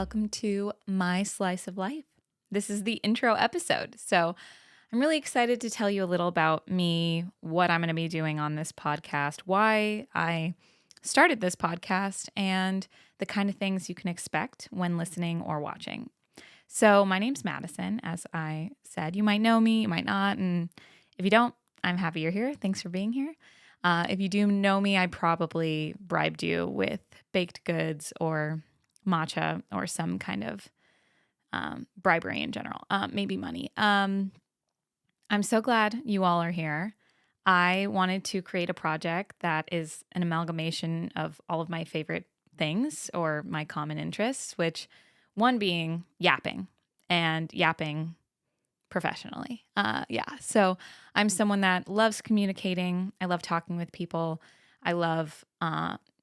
welcome to My Slice of Life. This is the intro episode. So I'm really excited to tell you a little about me, what I'm going to be doing on this podcast, why I started this podcast, and the kind of things you can expect when listening or watching. So my name's Madison, as I said. You might know me, you might not. And if you don't, I'm happy you're here. Thanks for being here. If you do know me, I probably bribed you with baked goods or matcha or some kind of bribery in general, maybe money. I'm so glad you all are here. I wanted to create a project that is an amalgamation of all of my favorite things or my common interests, which one being yapping and yapping professionally. So I'm someone that loves communicating. I love talking with people. I love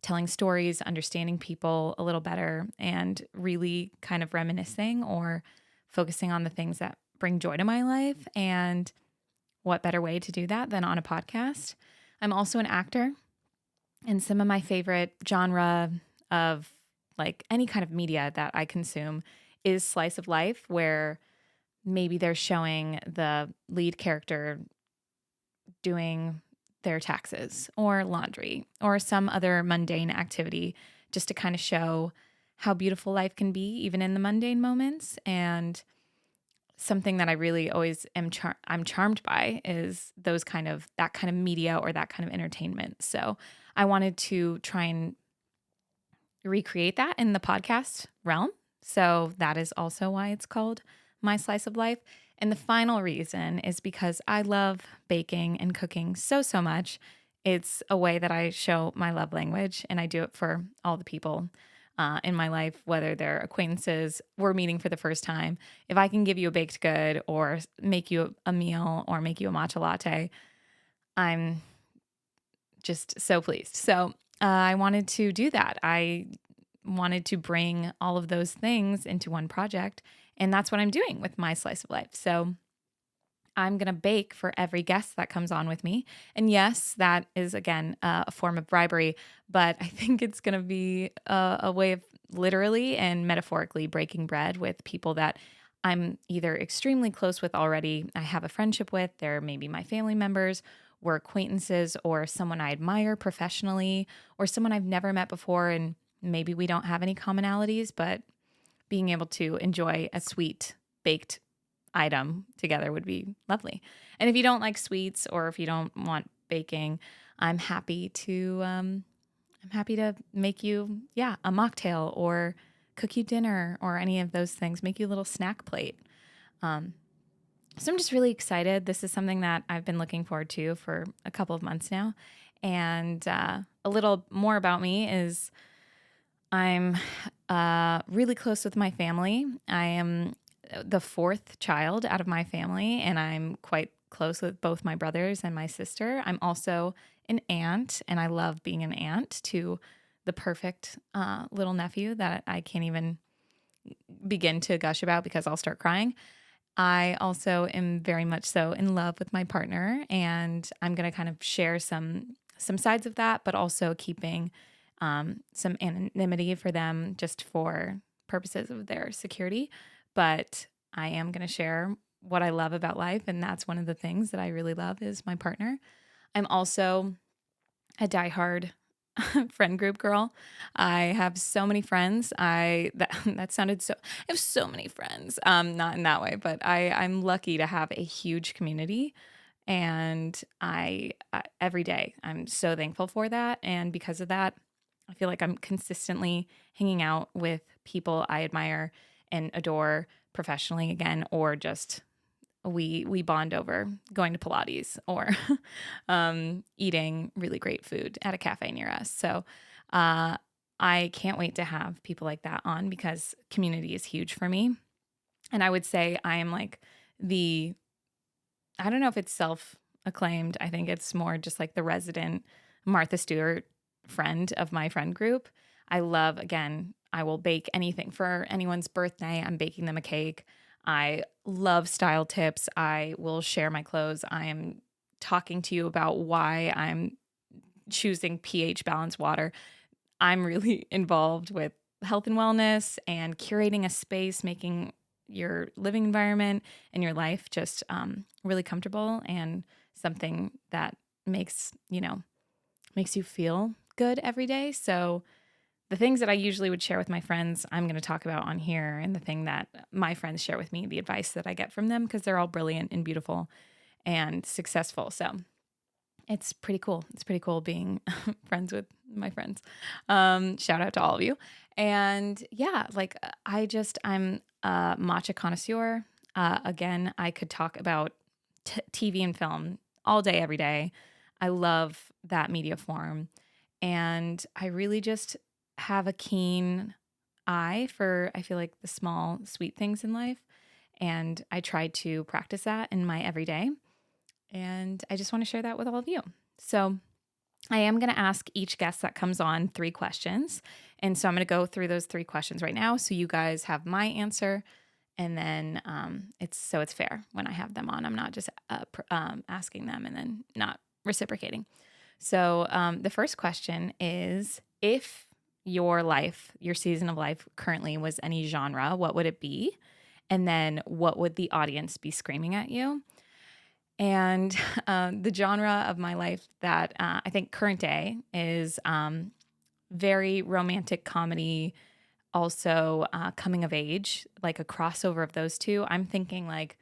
telling stories, understanding people a little better, and really kind of reminiscing or focusing on the things that bring joy to my life. And what better way to do that than on a podcast? I'm also an actor, and some of my favorite genre of like any kind of media that I consume is slice of life, where maybe they're showing the lead character doing their taxes or laundry or some other mundane activity, just to kind of show how beautiful life can be even in the mundane moments. And something that I really always I'm charmed by is that kind of media or that kind of entertainment. So I wanted to try and recreate that in the podcast realm. So that is also why it's called My Slice of Life. And the final reason is because I love baking and cooking so much. It's a way that I show my love language, and I do it for all the people in my life, whether they're acquaintances, we're meeting for the first time. If I can give you a baked good or make you a meal or make you a matcha latte, I'm just so pleased. So I wanted to do that. I wanted to bring all of those things into one project. And that's what I'm doing with My Slice of Life. So I'm going to bake for every guest that comes on with me. And yes, that is, again, a form of bribery, but I think it's going to be a way of literally and metaphorically breaking bread with people that I'm either extremely close with already, I have a friendship with, they're maybe my family members, we're acquaintances, or someone I admire professionally, or someone I've never met before, and maybe we don't have any commonalities, but being able to enjoy a sweet baked item together would be lovely. And if you don't like sweets or if you don't want baking, I'm happy to make you a mocktail or cook you dinner or any of those things, make you a little snack plate. So I'm just really excited. This is something that I've been looking forward to for a couple of months now. And a little more about me is I'm really close with my family. I am the fourth child out of my family, and I'm quite close with both my brothers and my sister. I'm also an aunt, and I love being an aunt to the perfect little nephew that I can't even begin to gush about because I'll start crying. I also am very much so in love with my partner, and I'm going to kind of share some sides of that, but also keeping some anonymity for them just for purposes of their security. But I am going to share what I love about life, and that's one of the things that I really love is my partner. I'm also a diehard friend group girl. I have so many friends. That sounded so. I have so many friends. Not in that way, but I'm lucky to have a huge community, and I every day I'm so thankful for that. And because of that, I feel like I'm consistently hanging out with people I admire and adore professionally again, or just we bond over going to Pilates or eating really great food at a cafe near us. So I can't wait to have people like that on because community is huge for me. And I would say I am like I don't know if it's self-acclaimed. I think it's more just like the resident Martha Stewart friend of my friend group. I love, again, I will bake anything for anyone's birthday. I'm baking them a cake. I love style tips. I will share my clothes. I am talking to you about why I'm choosing pH balanced water. I'm really involved with health and wellness and curating a space, making your living environment and your life just really comfortable and something that makes you feel good every day. So the things that I usually would share with my friends, I'm going to talk about on here, and the thing that my friends share with me, the advice that I get from them, because they're all brilliant and beautiful and successful. So it's pretty cool. It's pretty cool being friends with my friends. Shout out to all of you. And yeah, like I'm a matcha connoisseur. Again, I could talk about TV and film all day, every day. I love that media form. And I really just have a keen eye for, I feel like, the small, sweet things in life. And I try to practice that in my everyday. And I just want to share that with all of you. So I am going to ask each guest that comes on 3 questions. And so I'm going to go through those 3 questions right now, so you guys have my answer. And then it's fair when I have them on. I'm not just asking them and then not reciprocating. So the first question is, if your season of life currently was any genre, what would it be? And then what would the audience be screaming at you? And the genre of my life that I think current day is very romantic comedy, also coming of age, like a crossover of those two. I'm thinking like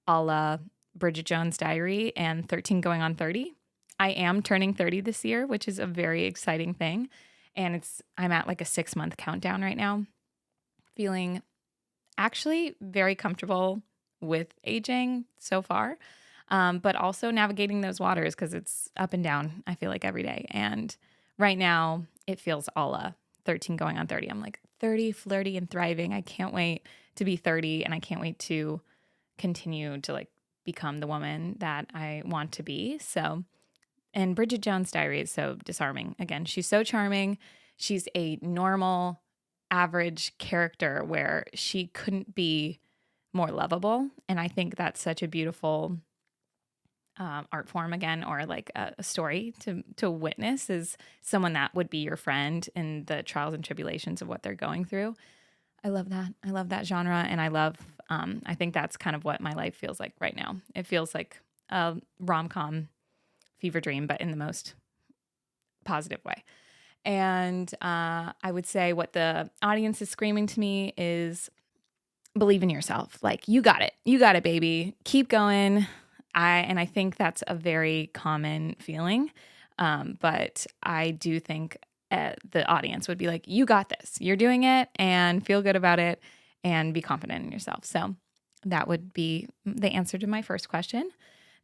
a la Bridget Jones' Diary and 13 Going on 30. I am turning 30 this year, which is a very exciting thing. And I'm at like a 6-month countdown right now, feeling actually very comfortable with aging so far. But also navigating those waters, because it's up and down, I feel like, every day. And right now it feels a la 13 Going on 30. I'm like 30, flirty and thriving. I can't wait to be 30, and I can't wait to continue to like become the woman that I want to be. So, and Bridget Jones' Diary is so disarming. Again, she's so charming. She's a normal, average character where she couldn't be more lovable. And I think that's such a beautiful art form, again, or like a story to witness, is someone that would be your friend in the trials and tribulations of what they're going through. I love that. I love that genre. And I think that's kind of what my life feels like right now. It feels like a rom-com fever dream, but in the most positive way. And I would say what the audience is screaming to me is, believe in yourself. Like, you got it. You got it, baby. Keep going. I think that's a very common feeling. But I do think the audience would be like, you got this. You're doing it, and feel good about it and be confident in yourself. So that would be the answer to my first question.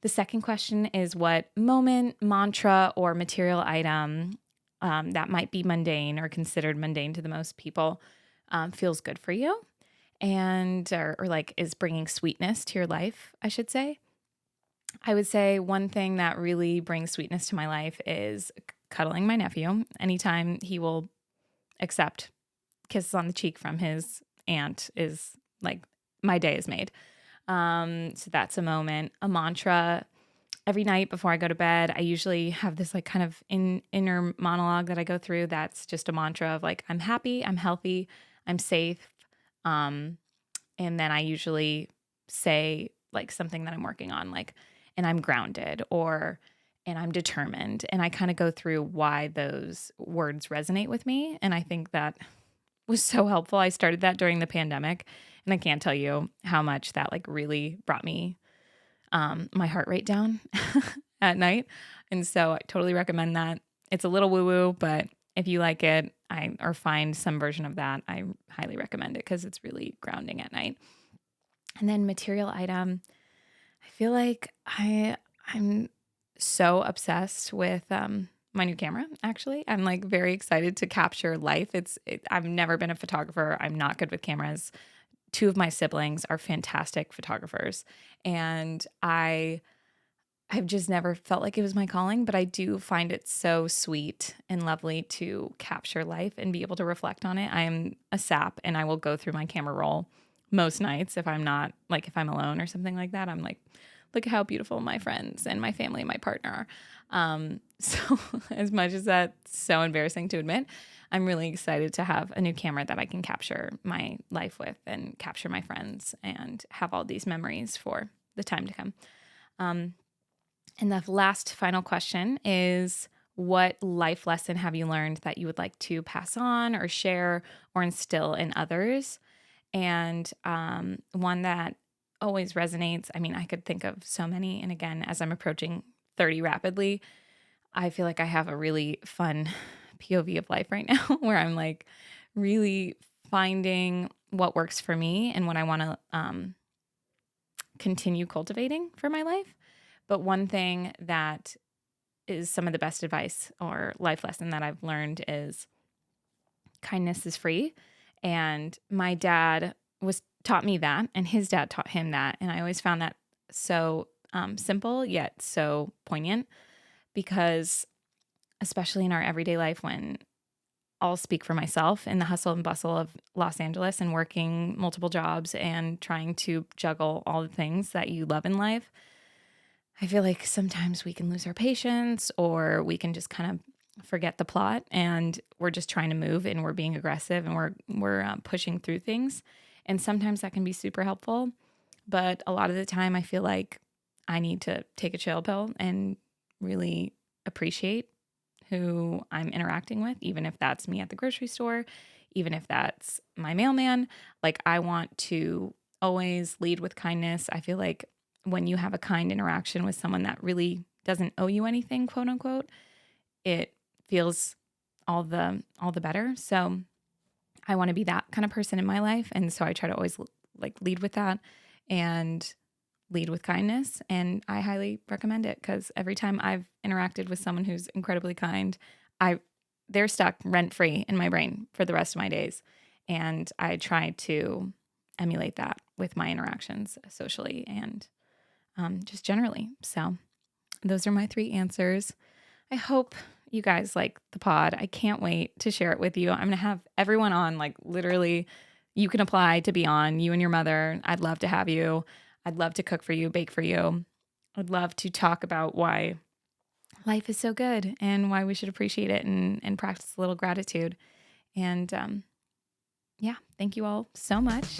The second question is, what moment, mantra, or material item that might be mundane or considered mundane to the most people feels good for you, and or like is bringing sweetness to your life, I should say. I would say one thing that really brings sweetness to my life is cuddling my nephew. Anytime he will accept kisses on the cheek from his aunt is like, my day is made. So that's a moment. A mantra. Every night before I go to bed, I usually have this like kind of inner monologue that I go through. That's just a mantra of like, I'm happy, I'm healthy, I'm safe. And then I usually say like something that I'm working on, like, and I'm grounded, and I'm determined. And I kind of go through why those words resonate with me. And I think that was so helpful. I started that during the pandemic, and I can't tell you how much that like really brought me my heart rate down at night. And so I totally recommend that. It's a little woo-woo, but if you like it, or find some version of that, I highly recommend it, because it's really grounding at night. And then material item, I feel like I'm so obsessed with my new camera. Actually, I'm like very excited to capture life. I've never been a photographer. I'm not good with cameras. 2 of my siblings are fantastic photographers, and I've just never felt like it was my calling, but I do find it so sweet and lovely to capture life and be able to reflect on it. I am a sap, and I will go through my camera roll most nights if I'm not, like, if I'm alone or something like that. I'm like look at how beautiful my friends and my family and my partner are. So as much as that's so embarrassing to admit, I'm really excited to have a new camera that I can capture my life with and capture my friends and have all these memories for the time to come. And the last final question is, what life lesson have you learned that you would like to pass on or share or instill in others? And one that always resonates. I mean, I could think of so many. And again, as I'm approaching 30 rapidly, I feel like I have a really fun POV of life right now where I'm like really finding what works for me and what I want to continue cultivating for my life. But one thing that is some of the best advice or life lesson that I've learned is kindness is free. And my dad taught me that, and his dad taught him that. And I always found that so simple yet so poignant, because especially in our everyday life, when I'll speak for myself in the hustle and bustle of Los Angeles and working multiple jobs and trying to juggle all the things that you love in life, I feel like sometimes we can lose our patience, or we can just kind of forget the plot, and we're just trying to move and we're being aggressive and we're pushing through things. And sometimes that can be super helpful. But a lot of the time I feel like I need to take a chill pill and really appreciate who I'm interacting with, even if that's me at the grocery store, even if that's my mailman. Like, I want to always lead with kindness. I feel like when you have a kind interaction with someone that really doesn't owe you anything, quote unquote, it feels all the better. So I want to be that kind of person in my life. And so I try to always like lead with that and lead with kindness. And I highly recommend it, because every time I've interacted with someone who's incredibly kind, they're stuck rent free in my brain for the rest of my days. And I try to emulate that with my interactions socially and just generally. So those are my 3 answers. I hope you guys like the pod. I can't wait to share it with you. I'm going to have everyone on, like literally you can apply to be on, you and your mother. I'd love to have you. I'd love to cook for you, bake for you. I'd love to talk about why life is so good and why we should appreciate it and practice a little gratitude. And yeah, thank you all so much.